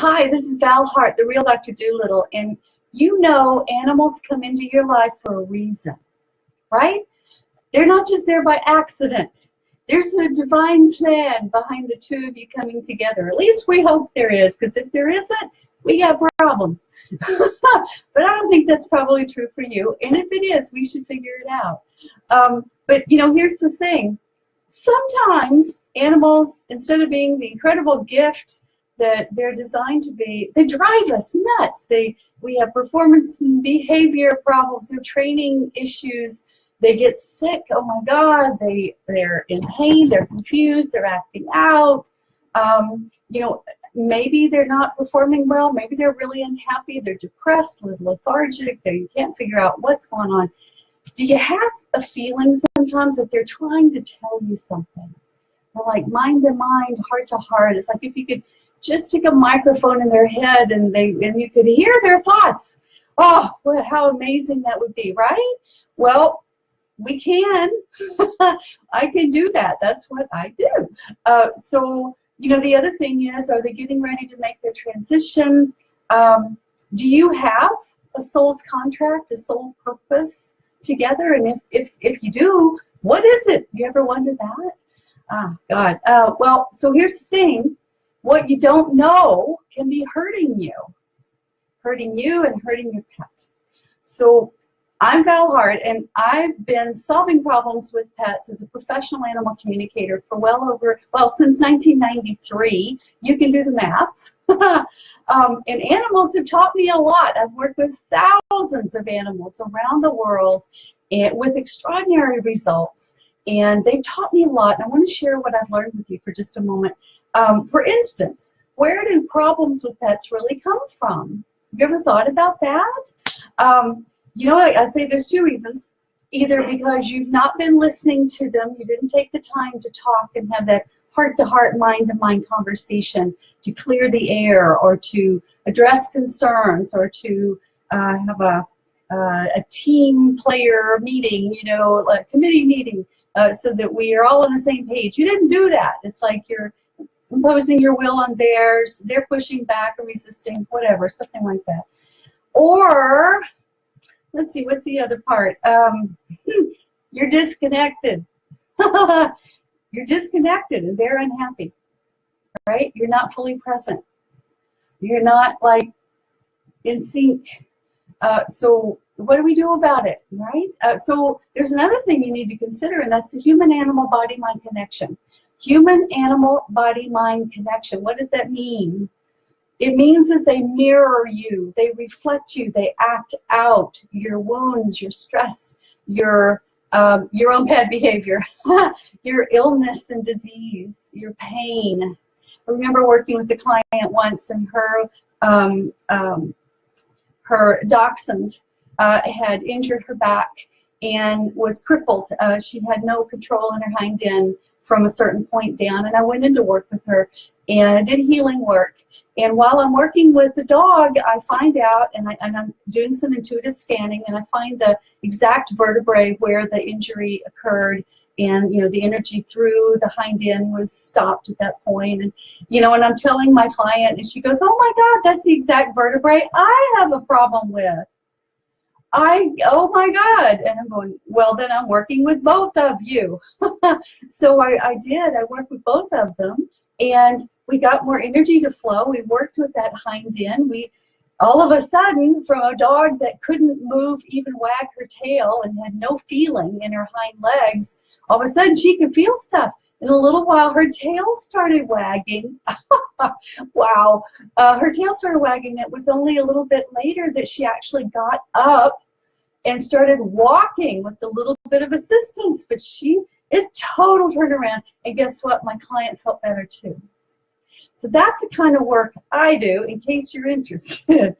Hi, this is Val Hart, the real Dr. Dolittle, and you know animals come into your life for a reason, right? They're not just there by accident. There's a divine plan behind the two of you coming together. At least we hope there is, because if there isn't, we got problems. But I don't think that's probably true for you, and if it is, we should figure it out. But you know, here's the thing. Sometimes animals, instead of being the incredible gift that they're designed to be, they drive us nuts. We have performance and behavior problems, or training issues. They get sick. Oh my God, they're in pain. They're confused. They're acting out. You know, maybe they're not performing well. Maybe they're really unhappy. They're depressed, lethargic. They can't figure out what's going on. Do you have a feeling sometimes that they're trying to tell you something? They're like mind to mind, heart to heart. It's like if you could just stick a microphone in their head and you could hear their thoughts. Oh, well, how amazing that would be, right? Well, we can. I can do that. That's what I do. So, you know, the other thing is, are they getting ready to make their transition? Do you have a soul's contract, a soul purpose together? And if you do, what is it? You ever wonder that? Ah, God. Well, so here's the thing. What you don't know can be hurting you and hurting your pet. So I'm Val Hart, and I've been solving problems with pets as a professional animal communicator for since 1993. You can do the math. And animals have taught me a lot. I've worked with thousands of animals around the world and with extraordinary results. And they've taught me a lot. And I want to share what I've learned with you for just a moment. For instance, where do problems with pets really come from? Have you ever thought about that? You know, I say there's two reasons. Either because you've not been listening to them, you didn't take the time to talk and have that heart-to-heart, mind-to-mind conversation to clear the air, or to address concerns, or to have a team player meeting, you know, a committee meeting, so that we are all on the same page. You didn't do that. It's like you're imposing your will on theirs, they're pushing back or resisting, whatever, something like that. Or, let's see, what's the other part? You're disconnected. You're disconnected and they're unhappy, right? You're not fully present. You're not like in sync. So what do we do about it, right? So there's another thing you need to consider, and that's the human-animal body-mind connection. Human-animal body-mind connection. What does that mean? It means that they mirror you, they reflect you, they act out your wounds, your stress, your own bad behavior, your illness and disease, your pain. I remember working with a client once, and her dachshund had injured her back and was crippled. She had no control in her hind end from a certain point down, and I went in to work with her, and I did healing work. And while I'm working with the dog, I find out, and I'm doing some intuitive scanning, and I find the exact vertebrae where the injury occurred, and you know, the energy through the hind end was stopped at that point. And you know, and I'm telling my client, and she goes, "Oh my God, that's the exact vertebrae I have a problem with." Oh my God. And I'm going, well, then I'm working with both of you. So I did. I worked with both of them, and we got more energy to flow. We worked with that hind end. We, all of a sudden, from a dog that couldn't move, even wag her tail, and had no feeling in her hind legs, all of a sudden she could feel stuff. In a little while, her tail started wagging. Wow. Her tail started wagging. It was only a little bit later that she actually got up and started walking with a little bit of assistance. But it total turned around. And guess what? My client felt better too. So that's the kind of work I do, in case you're interested.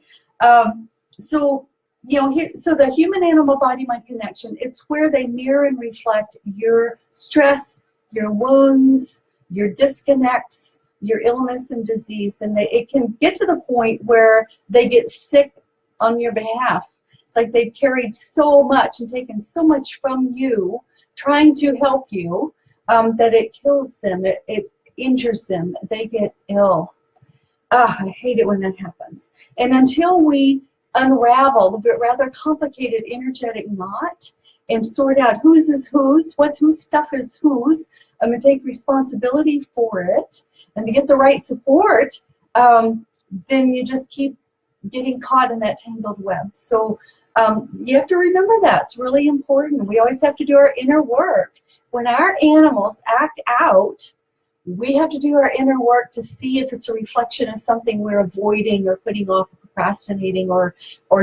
So, you know, so the human-animal body-mind connection, it's where they mirror and reflect your stress, your wounds, your disconnects, your illness and disease, and it can get to the point where they get sick on your behalf. It's like they've carried so much and taken so much from you, trying to help you, that it kills them, it injures them, they get ill. I hate it when that happens. And until we unravel the rather complicated energetic knot and sort out whose is whose, whose stuff is whose, and take responsibility for it, and to get the right support, then you just keep getting caught in that tangled web. So you have to remember that. It's really important. We always have to do our inner work. When our animals act out, we have to do our inner work to see if it's a reflection of something we're avoiding or putting off, procrastinating, or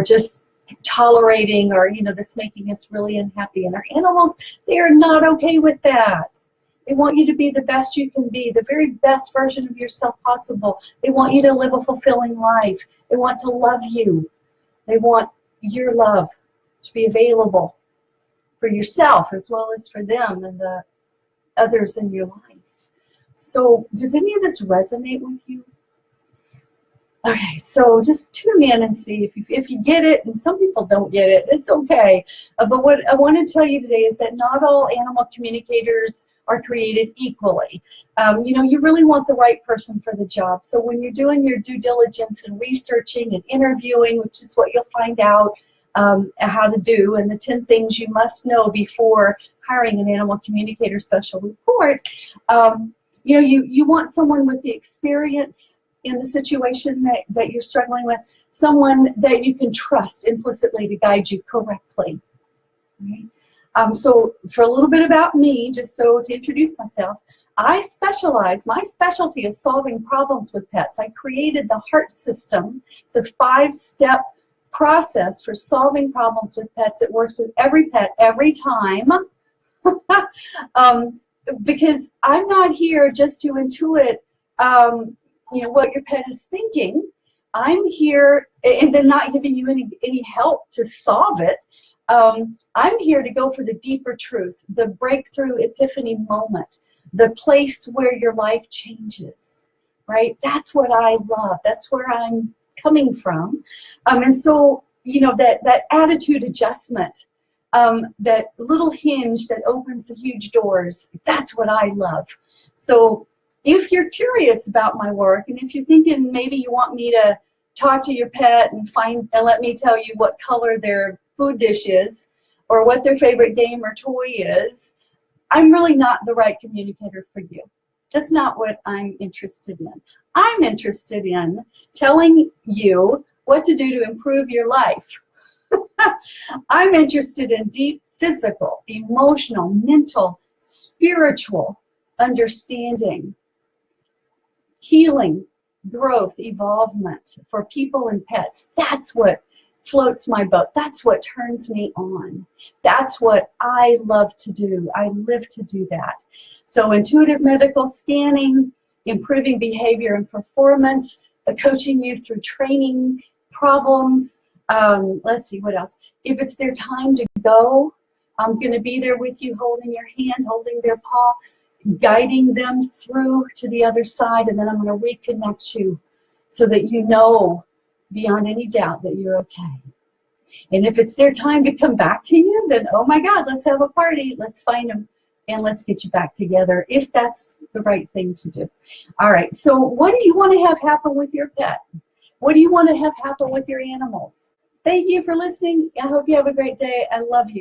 just tolerating, or that's making us really unhappy. And our animals, they are not okay with that. They want you to be the best you can be, the very best version of yourself possible. They want you to live a fulfilling life. They want to love you. They want your love to be available for yourself as well as for them and the others in your life. So does any of this resonate with you? Okay, so just tune in and see if you get it, and some people don't get it. It's okay. But what I want to tell you today is that not all animal communicators are created equally. You really want the right person for the job. So when you're doing your due diligence and researching and interviewing, which is what you'll find out how to do, and the 10 things you must know before hiring an animal communicator special report, you want someone with the experience in the situation that you're struggling with, someone that you can trust implicitly to guide you correctly. Right? So for a little bit about me, just so to introduce myself, my specialty is solving problems with pets. I created the HEART system. It's a 5-step process for solving problems with pets. It works with every pet, every time. Because I'm not here just to intuit what your pet is thinking. I'm here, and then not giving you any help to solve it. I'm here to go for the deeper truth, the breakthrough epiphany moment, the place where your life changes, right? That's what I love. That's where I'm coming from. And so, that attitude adjustment, that little hinge that opens the huge doors, that's what I love. So if you're curious about my work, and if you're thinking maybe you want me to talk to your pet and let me tell you what color their food dish is, or what their favorite game or toy is, I'm really not the right communicator for you. That's not what I'm interested in. I'm interested in telling you what to do to improve your life. I'm interested in deep physical, emotional, mental, spiritual understanding, healing, growth, evolvement for people and pets. That's what floats my boat. That's what turns me on. That's what I love to do. I live to do that. So intuitive medical scanning, improving behavior and performance, coaching you through training problems. Let's see, what else? If it's their time to go, I'm going to be there with you, holding your hand, holding their paw, guiding them through to the other side, and then I'm going to reconnect you so that you know beyond any doubt that you're okay. And if it's their time to come back to you, then oh my God, let's have a party. Let's find them and let's get you back together if that's the right thing to do. All right, so what do you want to have happen with your pet? What do you want to have happen with your animals? Thank you for listening. I hope you have a great day. I love you.